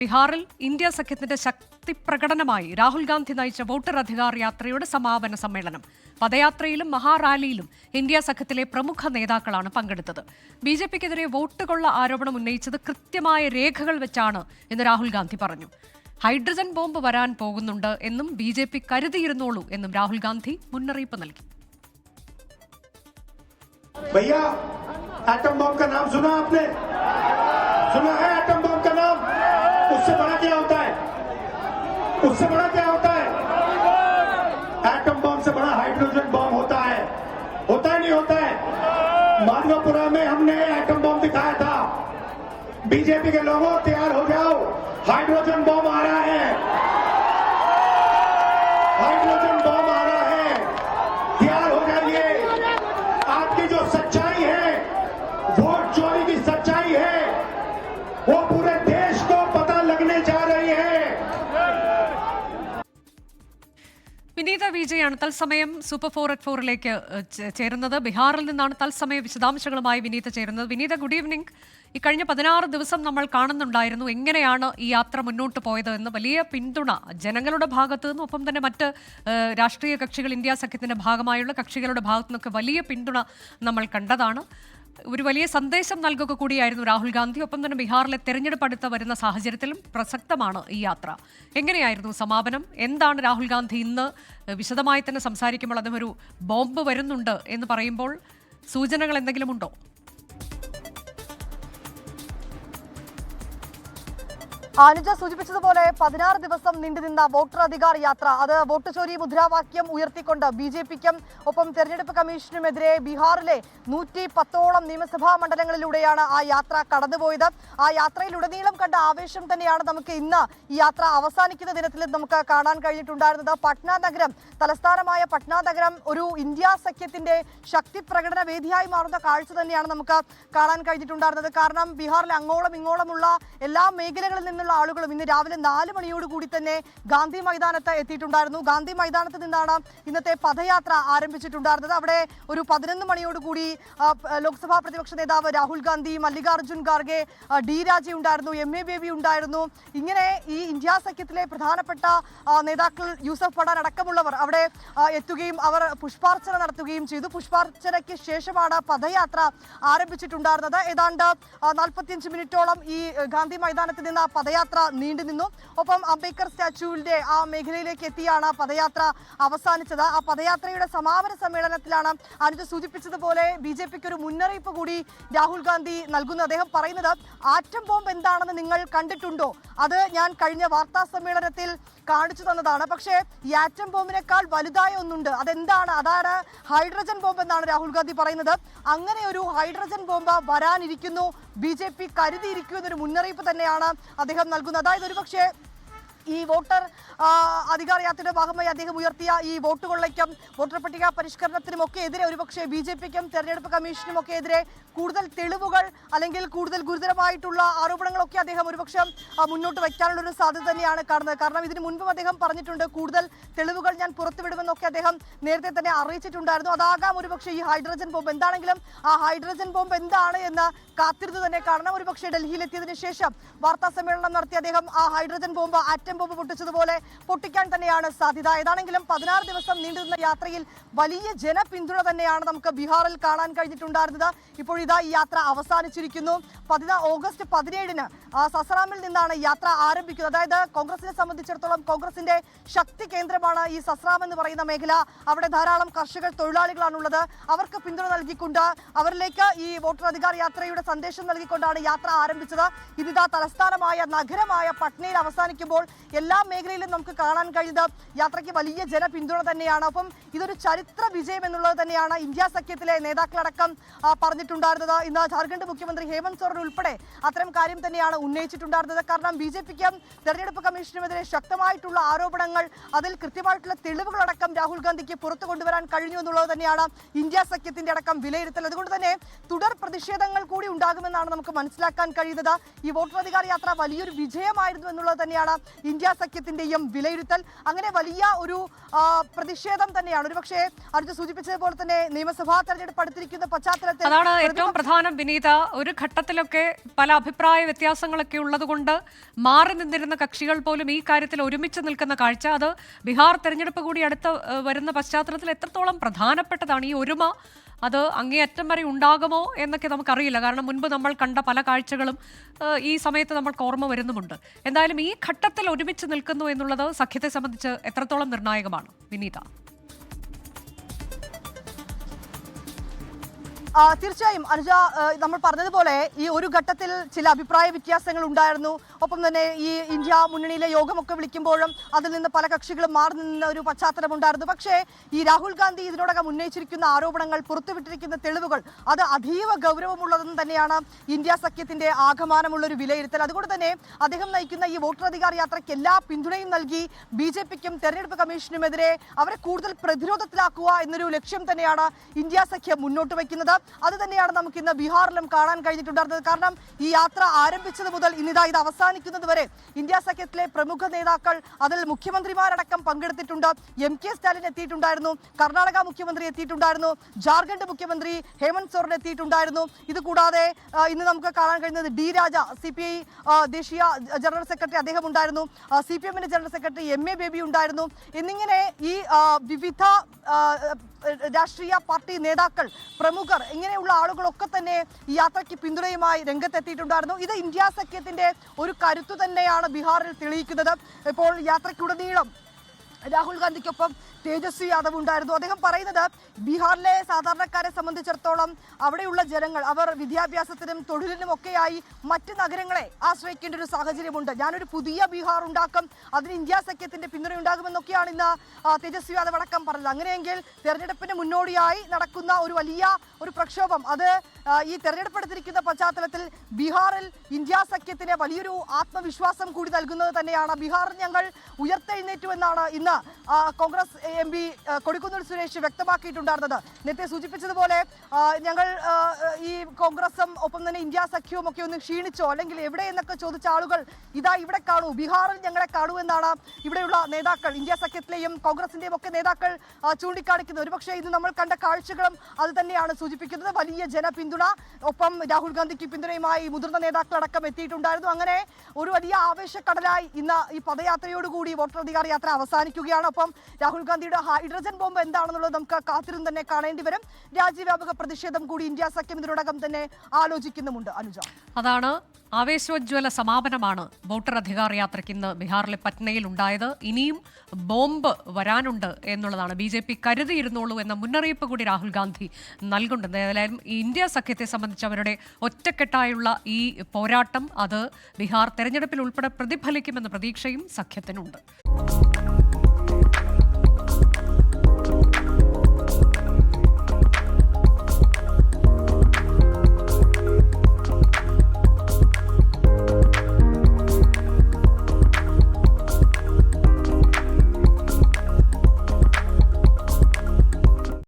ബീഹാറിൽ ഇന്ത്യ സഖ്യത്തിന്റെ ശക്തി പ്രകടനമായി രാഹുൽ ഗാന്ധി നയിച്ച വോട്ടർ അധികാർ യാത്രയുടെ സമാപന സമ്മേളനം. പദയാത്രയിലും മഹാറാലിയിലും ഇന്ത്യ സഖ്യത്തിലെ പ്രമുഖ നേതാക്കളാണ് പങ്കെടുത്തത്. ബിജെപിക്കെതിരെ വോട്ട് കൊള്ള ആരോപണം ഉന്നയിച്ചത് കൃത്യമായ രേഖകൾ വെച്ചാണ് എന്ന് രാഹുൽ ഗാന്ധി പറഞ്ഞു. ഹൈഡ്രജൻ ബോംബ് വരാൻ പോകുന്നുണ്ട് എന്നും ബിജെപി കരുതിയിരുന്നോളൂ എന്നും രാഹുൽ ഗാന്ധി മുന്നറിയിപ്പ് നൽകി. भैया एटम बम का नाम सुना आपने? सुना है एटम बम का नाम? उससे बड़ा क्या होता है? उससे बड़ा क्या होता है? एटम बम से बड़ा हाइड्रोजन बम होता है नहीं होता है? माधवपुरा में हमने एटम बम दिखाया था. बीजेपी के लोगों तैयार हो जाओ, हाइड्रोजन बम आ रहा है. हाइड्रोजन बम आ रहा है, तैयार हो जाइए. आपकी जो सच्चाई है, वोट चोरी की सच्चाई है, वो पूरे देश को पता लगने जा रही है. വിനീത വിജയാണ് തത്സമയം സൂപ്പർ 4 ചേരുന്നത്. ബീഹാറിൽ നിന്നാണ് തത്സമയ വിശദാംശങ്ങളുമായി വിനീത ചേരുന്നത്. വിനീത, ഗുഡ് ഈവനിംഗ്. ഈ കഴിഞ്ഞ 16 ദിവസം നമ്മൾ കാണുന്നുണ്ടായിരുന്നു എങ്ങനെയാണ് ഈ യാത്ര മുന്നോട്ട് പോയത് എന്ന്. വലിയ പിന്തുണ ജനങ്ങളുടെ ഭാഗത്തു നിന്നും ഒപ്പം തന്നെ മറ്റ് രാഷ്ട്രീയ കക്ഷികൾ, ഇന്ത്യ സഖ്യത്തിന്റെ ഭാഗമായുള്ള കക്ഷികളുടെ ഭാഗത്തു നിന്നൊക്കെ വലിയ പിന്തുണ നമ്മൾ കണ്ടതാണ്. ഒരു വലിയ സന്ദേശം നൽകുക കൂടിയായിരുന്നു രാഹുൽ ഗാന്ധി. ഒപ്പം തന്നെ ബീഹാറിലെ തെരഞ്ഞെടുപ്പ് അടുത്ത് വരുന്ന സാഹചര്യത്തിലും പ്രസക്തമാണ് ഈ യാത്ര. എങ്ങനെയായിരുന്നു സമാപനം? എന്താണ് രാഹുൽ ഗാന്ധി ഇന്ന് വിശദമായി തന്നെ സംസാരിക്കുമ്പോൾ അദ്ദേഹം ഒരു ബോംബ് വരുന്നുണ്ട് എന്ന് പറയുമ്പോൾ സൂചനകൾ എന്തെങ്കിലും ഉണ്ടോ? അനുജ സൂചിപ്പിച്ചതുപോലെ 16 ദിവസം നീണ്ടുനിന്ന വോട്ടർ അധികാർ യാത്ര, അത് വോട്ട് ചോരി മുദ്രാവാക്യം ഉയർത്തിക്കൊണ്ട് ബിജെപിക്കും ഒപ്പം തെരഞ്ഞെടുപ്പ് കമ്മീഷനുമെതിരെ ബീഹാറിലെ 110ഓളം നിയമസഭാ മണ്ഡലങ്ങളിലൂടെയാണ് ആ യാത്ര കടന്നുപോയത്. ആ യാത്രയിലുടനീളം കണ്ട ആവേശം തന്നെയാണ് നമുക്ക് ഇന്ന് ഈ യാത്ര അവസാനിക്കുന്ന ദിനത്തിൽ നമുക്ക് കാണാൻ കഴിഞ്ഞിട്ടുണ്ടായിരുന്നത്. പട്ന നഗരം, തലസ്ഥാനമായ പട്ന നഗരം ഒരു ഇന്ത്യ സഖ്യത്തിന്റെ ശക്തി പ്രകടന വേദിയായി മാറുന്ന കാഴ്ച തന്നെയാണ് നമുക്ക് കാണാൻ കഴിഞ്ഞിട്ടുണ്ടായിരുന്നത്. കാരണം ബീഹാറിലെ അങ്ങോളം ഇങ്ങോളമുള്ള എല്ലാ മേഖലകളിൽ നിന്നുള്ള ആളുകളും ഇന്ന് രാവിലെ 4 മണിയോടുകൂടി തന്നെ ഗാന്ധി മൈതാനത്ത് എത്തിയിട്ടുണ്ടായിരുന്നു. ഗാന്ധി മൈതാനത്ത് നിന്നാണ് ഇന്നത്തെ പദയാത്ര ആരംഭിച്ചിട്ടുണ്ടായിരുന്നത്. അവിടെ ഒരു 11 മണിയോടുകൂടി ലോക്സഭാ പ്രതിപക്ഷ നേതാവ് രാഹുൽ ഗാന്ധി, മല്ലികാർജുൻ ഖാർഗെ, ഡി രാജ ഉണ്ടായിരുന്നു, MA ബേബി ഉണ്ടായിരുന്നു. ഇങ്ങനെ ഈ ഇന്ത്യ സഖ്യത്തിലെ പ്രധാനപ്പെട്ട നേതാക്കൾ യൂസഫ് പഠാൻ അടക്കമുള്ളവർ അവിടെ എത്തുകയും അവർ പുഷ്പാർച്ചന നടത്തുകയും ചെയ്തു. പുഷ്പാർച്ചനയ്ക്ക് ശേഷമാണ് പദയാത്ര ആരംഭിച്ചിട്ടുണ്ടായിരുന്നത്. ഏതാണ്ട് 45 മിനിറ്റോളം ഈ ഗാന്ധി മൈതാനത്ത് നിന്ന് പദയാത്ര നീണ്ടു നിന്നു. ഒപ്പം അംബേദ്കർ സ്റ്റാച്യുവിന്റെ ആ മേഖലയിലേക്ക് എത്തിയാണ് പദയാത്ര അവസാനിച്ചത്. ആ പദയാത്രയുടെ സമാപന സമ്മേളനത്തിലാണ് അനുജ സൂചിപ്പിച്ചതുപോലെ ബിജെപിക്ക് ഒരു മുന്നറിയിപ്പ് കൂടി രാഹുൽ ഗാന്ധി നൽകുന്നു. അദ്ദേഹം പറയുന്നത്, ആറ്റം ബോംബ് എന്താണെന്ന് നിങ്ങൾ കണ്ടിട്ടുണ്ടോ? അത് ഞാൻ കഴിഞ്ഞ വാർത്താ സമ്മേളനത്തിൽ കാണിച്ചു തന്നതാണ്. പക്ഷേ ഈ ആറ്റം ബോംബിനേക്കാൾ വലുതായ ഒന്നുണ്ട്. അതെന്താണ്? അതാണ് ഹൈഡ്രജൻ ബോംബ് എന്നാണ് രാഹുൽ ഗാന്ധി പറയുന്നത്. അങ്ങനെ ഒരു ഹൈഡ്രജൻ ബോംബ് വരാനിരിക്കുന്നു, ബിജെപി കരുതിയിരിക്കൂ എന്നൊരു മുന്നറിയിപ്പ് തന്നെയാണ് അദ്ദേഹം നൽകുന്നത്. അതായത് ഒരുപക്ഷെ ഈ വോട്ടർ അധികാർ യാത്രയുടെ ഭാഗമായി അദ്ദേഹം ഉയർത്തിയ ഈ വോട്ട് കൊള്ളയ്ക്കും വോട്ടർ പട്ടിക പരിഷ്കരണത്തിനുമൊക്കെ എതിരെ ഒരുപക്ഷെ ബിജെപിക്കും തെരഞ്ഞെടുപ്പ് കമ്മീഷനും ഒക്കെ എതിരെ കൂടുതൽ തെളിവുകൾ അല്ലെങ്കിൽ കൂടുതൽ ഗുരുതരമായിട്ടുള്ള ആരോപണങ്ങളൊക്കെ അദ്ദേഹം ഒരുപക്ഷെ മുന്നോട്ട് വയ്ക്കാനുള്ള ഒരു സാധ്യത തന്നെയാണ് കാണുന്നത്. കാരണം ഇതിനു മുൻപും അദ്ദേഹം പറഞ്ഞിട്ടുണ്ട്, കൂടുതൽ തെളിവുകൾ ഞാൻ പുറത്തുവിടുമെന്നൊക്കെ അദ്ദേഹം നേരത്തെ തന്നെ അറിയിച്ചിട്ടുണ്ടായിരുന്നു. അതാകാം ഒരുപക്ഷെ ഈ ഹൈഡ്രജൻ ബോംബ്. എന്താണെങ്കിലും ആ ഹൈഡ്രജൻ ബോംബ് എന്താണ് എന്ന് കാത്തിരുന്ന് തന്നെ കാണണം. ഒരുപക്ഷെ ഡൽഹിയിലെത്തിയതിനു ശേഷം വാർത്താ സമ്മേളനം നടത്തി അദ്ദേഹം ആ ഹൈഡ്രജൻ ബോംബ്, ആറ്റം ബോംബ് പൊട്ടിച്ചതുപോലെ പൊട്ടിക്കാൻ തന്നെയാണ് സാധ്യത. ഏതാണെങ്കിലും 16 ദിവസം നീണ്ടുനിന്ന യാത്രയിൽ വലിയ ജനപിന്തുണ തന്നെയാണ് നമുക്ക് ബീഹാറിൽ കാണാൻ കഴിഞ്ഞിട്ടുണ്ടായിരുന്നത്. ഇപ്പോൾ ഇതാ ഈ യാത്ര അവസാനിച്ചിരിക്കുന്നു. ഓഗസ്റ്റ് 17-ന് സസറാമിൽ നിന്നാണ് യാത്ര ആരംഭിക്കുന്നത്. അതായത് കോൺഗ്രസിനെ സംബന്ധിച്ചിടത്തോളം കോൺഗ്രസിന്റെ ശക്തി കേന്ദ്രമാണ് ഈ സസറാം എന്ന് പറയുന്ന മേഖല. അവിടെ ധാരാളം കർഷകർ, തൊഴിലാളികളാണുള്ളത്. അവർക്ക് പിന്തുണ നൽകിക്കൊണ്ട് അവരിലേക്ക് ഈ വോട്ടർ അധികാർ യാത്രയുടെ സന്ദേശം നൽകിക്കൊണ്ടാണ് യാത്ര ആരംഭിച്ചത്. ഇതിതാ തലസ്ഥാനമായ നഗരമായ പട്നയിൽ അവസാനിക്കുമ്പോൾ എല്ലാ മേഖലയിലും നമുക്ക് കാണാൻ കഴിയുന്നത് യാത്രയ്ക്ക് വലിയ ജനപിന്തുണ തന്നെയാണ്. ഒപ്പം ഇതൊരു ചരിത്ര വിജയം എന്നുള്ളത് തന്നെയാണ് ഇന്ത്യ സഖ്യത്തിലെ നേതാക്കളടക്കം പറഞ്ഞിട്ടുണ്ടായിരുന്നത്. ഇന്ന് ജാർഖണ്ഡ് മുഖ്യമന്ത്രി ഹേമന്ത് സോറൻ ഉൾപ്പെടെ അത്തരം കാര്യം തന്നെയാണ് ഉന്നയിച്ചിട്ടുണ്ടായിരുന്നത്. കാരണം ബിജെപിക്കും തെരഞ്ഞെടുപ്പ് കമ്മീഷനുമെതിരെ ശക്തമായിട്ടുള്ള ആരോപണങ്ങൾ, അതിൽ കൃത്യമായിട്ടുള്ള തെളിവുകളടക്കം രാഹുൽ ഗാന്ധിക്ക് പുറത്തു കൊണ്ടുവരാൻ കഴിഞ്ഞു എന്നുള്ളത് തന്നെയാണ് ഇന്ത്യ സഖ്യത്തിന്റെ അടക്കം വിലയിരുത്തൽ. അതുകൊണ്ട് തന്നെ തുടർ പ്രതിഷേധങ്ങൾ കൂടി ഉണ്ടാകുമെന്നാണ് നമുക്ക് മനസ്സിലാക്കാൻ കഴിയുന്നത്. ഈ വോട്ടർ അധികാർ യാത്ര വലിയൊരു വിജയമായിരുന്നു എന്നുള്ളത് തന്നെയാണ് ഇന്ത്യ ഇന്ത്യ സഖ്യത്തിന്റെയും വിലയിരുത്തൽ. അങ്ങനെ വലിയ ഒരു പ്രതിഷേധം തന്നെയാണ്. ഒരുപക്ഷെ അർജുൻ സൂചിപ്പിച്ചതുപോലെ തന്നെ നിയമസഭാ തെരഞ്ഞെടുപ്പ് അടുത്തിരിക്കുന്ന പശ്ചാത്തലത്തിൽ അതാണ് ഏറ്റവും പ്രധാനം വിനീത. ഒരു ഘട്ടത്തിലൊക്കെ പല അഭിപ്രായ വ്യത്യാസങ്ങളൊക്കെ ഉള്ളതുകൊണ്ട് മാറി നിന്നിരുന്ന കക്ഷികൾ പോലും ഈ കാര്യത്തിൽ ഒരുമിച്ച് നിൽക്കുന്ന കാഴ്ച, അത് ബീഹാർ തെരഞ്ഞെടുപ്പ് കൂടി അടുത്ത് വരുന്ന പശ്ചാത്തലത്തിൽ എത്രത്തോളം പ്രധാനപ്പെട്ടതാണ് ഈ ഒരുമ, അത് അങ്ങേയറ്റം വരെ ഉണ്ടാകുമോ എന്നൊക്കെ നമുക്കറിയില്ല. കാരണം മുൻപ് നമ്മൾ കണ്ട പല കാഴ്ചകളും ഈ സമയത്ത് നമ്മൾക്ക് ഓർമ്മ വരുന്നുമുണ്ട്. എന്തായാലും ഈ ഘട്ടത്തിൽ ഒരുമിച്ച് നിൽക്കുന്നു എന്നുള്ളത് സഖ്യത്തെ സംബന്ധിച്ച് എത്രത്തോളം നിർണായകമാണ് വിനീത? തീർച്ചയായും അനുജ, നമ്മൾ പറഞ്ഞതുപോലെ ഈ ഒരു ഘട്ടത്തിൽ ചില അഭിപ്രായ വ്യത്യാസങ്ങൾ ഉണ്ടായിരുന്നു. ഒപ്പം തന്നെ ഈ ഇന്ത്യ മുന്നണിയിലെ യോഗമൊക്കെ വിളിക്കുമ്പോഴും അതിൽ നിന്ന് പല കക്ഷികളും മാറി നിന്ന ഒരു പശ്ചാത്തലം ഉണ്ടായിരുന്നു. പക്ഷേ ഈ രാഹുൽ ഗാന്ധി ഇതിനോടകം ഉന്നയിച്ചിരിക്കുന്ന ആരോപണങ്ങൾ, പുറത്തുവിട്ടിരിക്കുന്ന തെളിവുകൾ, അത് അതീവ ഗൗരവമുള്ളതെന്ന് തന്നെയാണ് ഇന്ത്യ സഖ്യത്തിന്റെ ആകമാനമുള്ളൊരു വിലയിരുത്തൽ. അതുകൊണ്ട് തന്നെ അദ്ദേഹം നയിക്കുന്ന ഈ വോട്ടർ അധികാർ യാത്രയ്ക്ക് എല്ലാ പിന്തുണയും നൽകി ബിജെപിക്കും തെരഞ്ഞെടുപ്പ് കമ്മീഷനുമെതിരെ അവരെ കൂടുതൽ പ്രതിരോധത്തിലാക്കുക എന്നൊരു ലക്ഷ്യം തന്നെയാണ് ഇന്ത്യ സഖ്യം മുന്നോട്ട് വയ്ക്കുന്നത്. അത് തന്നെയാണ് നമുക്ക് ഇന്ന് ബീഹാറിലും കാണാൻ കഴിഞ്ഞിട്ടുണ്ടായിരുന്നത്. കാരണം ഈ യാത്ര ആരംഭിച്ചത് മുതൽ ഇന്നിതാ ഇത് അവസാനിക്കുന്നത് വരെ ഇന്ത്യ സഖ്യത്തിലെ പ്രമുഖ നേതാക്കൾ, അതിൽ മുഖ്യമന്ത്രിമാരടക്കം പങ്കെടുത്തിട്ടുണ്ട്. MK സ്റ്റാലിൻ എത്തിയിട്ടുണ്ടായിരുന്നു, കർണാടക മുഖ്യമന്ത്രി എത്തിയിട്ടുണ്ടായിരുന്നു, ജാർഖണ്ഡ് മുഖ്യമന്ത്രി ഹേമന്ത് സോറൻ എത്തിയിട്ടുണ്ടായിരുന്നു. ഇത് കൂടാതെ ഇന്ന് നമുക്ക് കാണാൻ കഴിയുന്നത് D രാജ, CPI ദേശീയ ജനറൽ സെക്രട്ടറി, അദ്ദേഹം ഉണ്ടായിരുന്നു. CPM general secretary MA baby ഉണ്ടായിരുന്നു. എന്നിങ്ങനെ ഈ വിവിധ രാഷ്ട്രീയ പാർട്ടി നേതാക്കൾ, പ്രമുഖർ, ഇങ്ങനെയുള്ള ആളുകളൊക്കെ തന്നെ ഈ യാത്രയ്ക്ക് പിന്തുണയുമായി രംഗത്തെത്തിയിട്ടുണ്ടായിരുന്നു. ഇത് ഇന്ത്യ സഖ്യത്തിന്റെ ഒരു കരുത്തു തന്നെയാണ് ബീഹാറിൽ തെളിയിക്കുന്നത്. ഇപ്പോൾ യാത്രയ്ക്കുടനീളം രാഹുൽ ഗാന്ധിക്കൊപ്പം തേജസ്വി യാദവ് ഉണ്ടായിരുന്നു. അദ്ദേഹം പറയുന്നത് ബീഹാറിലെ സാധാരണക്കാരെ സംബന്ധിച്ചിടത്തോളം അവിടെയുള്ള ജനങ്ങൾ, അവർ വിദ്യാഭ്യാസത്തിനും തൊഴിലിനും ഒക്കെയായി മറ്റ് നഗരങ്ങളെ ആശ്രയിക്കേണ്ട ഒരു സാഹചര്യമുണ്ട്. ഞാനൊരു പുതിയ ബീഹാർ ഉണ്ടാക്കും, അതിന് ഇന്ത്യ സഖ്യത്തിന്റെ പിന്തുണ ഉണ്ടാകുമെന്നൊക്കെയാണ് ഇന്ന് തേജസ്വി യാദവ് അടക്കം പറഞ്ഞത്. അങ്ങനെയെങ്കിൽ തെരഞ്ഞെടുപ്പിന് മുന്നോടിയായി നടക്കുന്ന ഒരു വലിയ ഒരു പ്രക്ഷോഭം, അത് ഈ തെരഞ്ഞെടുപ്പ് എടുത്തിരിക്കുന്ന പശ്ചാത്തലത്തിൽ ബീഹാറിൽ ഇന്ത്യ സഖ്യത്തിന് വലിയൊരു ആത്മവിശ്വാസം കൂടി നൽകുന്നത് തന്നെയാണ്. ബീഹാറിൽ ഞങ്ങൾ ഉയർത്തെഴുന്നേറ്റു എന്നാണ് ഇന്ന് കോൺഗ്രസ് MP കൊടിക്കുന്നിൽ സുരേഷ് വ്യക്തമാക്കിയിട്ടുണ്ടായിരുന്നത്. നേരത്തെ സൂചിപ്പിച്ചതുപോലെ ഞങ്ങൾ ഈ കോൺഗ്രസും ഒപ്പം തന്നെ ഇന്ത്യ സഖ്യവും ഒക്കെ ഒന്ന് ക്ഷീണിച്ചോ, അല്ലെങ്കിൽ എവിടെ എന്നൊക്കെ ചോദിച്ച ആളുകൾ ഇതാ ഇവിടെ കാണൂ, ബീഹാറിൽ ഞങ്ങളെ കാണൂ എന്നാണ് ഇവിടെയുള്ള നേതാക്കൾ, ഇന്ത്യ സഖ്യത്തിലെയും കോൺഗ്രസിന്റെയും ഒക്കെ നേതാക്കൾ ചൂണ്ടിക്കാണിക്കുന്നത്. ഒരുപക്ഷെ ഇത് നമ്മൾ കണ്ട കാഴ്ചകളും അത് തന്നെയാണ് സൂചിപ്പിക്കുന്നത്. വലിയ ജനപിന്തുണ, ഒപ്പം രാഹുൽ ഗാന്ധിക്ക് പിന്തുണയുമായി മുതിർന്ന നേതാക്കളടക്കം എത്തിയിട്ടുണ്ടായിരുന്നു. അങ്ങനെ ഒരു വലിയ ആവേശക്കടലായി ഇന്ന് ഈ പദയാത്രയോടുകൂടി വോട്ടർ അധികാർ യാത്ര അവസാനിക്കുകയാണ്. ഒപ്പം രാഹുൽ ഗാന്ധിയുടെ ഹൈഡ്രജൻ ബോംബ് എന്താണെന്നുള്ളത് നമുക്ക് കാത്തിരുന്ന് തന്നെ കാണേണ്ടി വരും. രാജ്യവ്യാപക പ്രതിഷേധം കൂടി ഇന്ത്യ സഖ്യം ഇതിനോടകം തന്നെ ആലോചിക്കുന്നുമുണ്ട്. അനുജ, അതാണ് ആവേശോജ്വല സമാപനമാണ് വോട്ടർ അധികാർ യാത്രയ്ക്ക് ഇന്ന് ബീഹാറിലെ പറ്റ്നയിൽ ഉണ്ടായത്. ഇനിയും ബോംബ് വരാനുണ്ട് എന്നുള്ളതാണ്. BJP കരുതിയിരുന്നുള്ളൂ എന്ന മുന്നറിയിപ്പ് കൂടി രാഹുൽ ഗാന്ധി നൽകുന്നുണ്ട്. ഏതായാലും ഇന്ത്യ സഖ്യത്തെ സംബന്ധിച്ച് അവരുടെ ഒറ്റക്കെട്ടായുള്ള ഈ പോരാട്ടം അത് ബീഹാർ തെരഞ്ഞെടുപ്പിൽ ഉൾപ്പെടെ പ്രതിഫലിക്കുമെന്ന പ്രതീക്ഷയും സഖ്യത്തിനുണ്ട്.